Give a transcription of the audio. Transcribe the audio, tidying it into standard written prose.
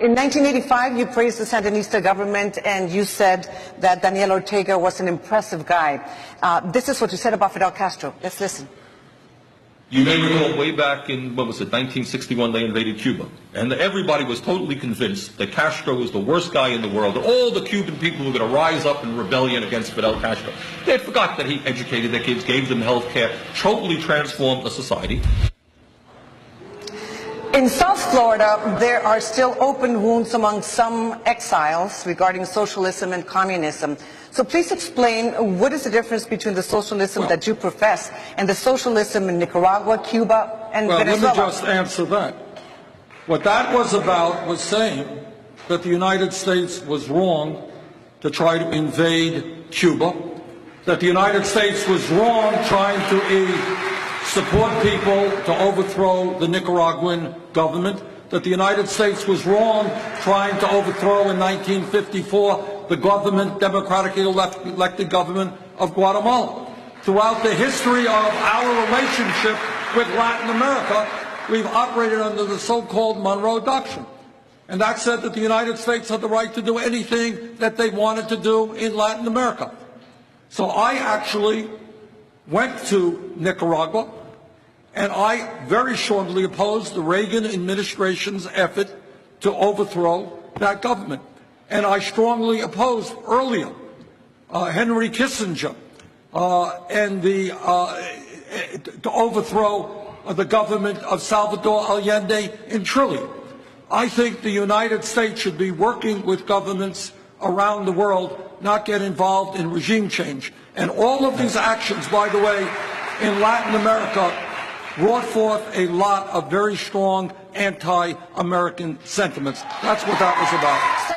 In 1985, you praised the Sandinista government and you said that Daniel Ortega was an impressive guy. This is what you said about Fidel Castro. Let's listen. You may recall way back in, 1961, they invaded Cuba. And everybody was totally convinced that Castro was the worst guy in the world, that all the Cuban people were going to rise up in rebellion against Fidel Castro. They had forgot that he educated their kids, gave them health care, totally transformed the society. In South Florida, there are still open wounds among some exiles regarding socialism and communism. So please explain, what is the difference between the socialism that you profess and the socialism in Nicaragua, Cuba, and Venezuela? Let me just answer that. What that was about was saying that the United States was wrong to try to invade Cuba, that the United States was wrong trying to support people to overthrow the Nicaraguan government, that the United States was wrong trying to overthrow in 1954 the government, democratically elected government of Guatemala. Throughout the history of our relationship with Latin America, we've operated under the so-called Monroe Doctrine. And that said that the United States had the right to do anything that they wanted to do in Latin America. So I actually went to Nicaragua, and I very strongly opposed the Reagan administration's effort to overthrow that government. And I strongly opposed earlier Henry Kissinger and to overthrow the government of Salvador Allende in Chile. I think the United States should be working with governments around the world, not get involved in regime change. And all of these actions, by the way, in Latin America brought forth a lot of very strong anti-American sentiments. That's what that was about.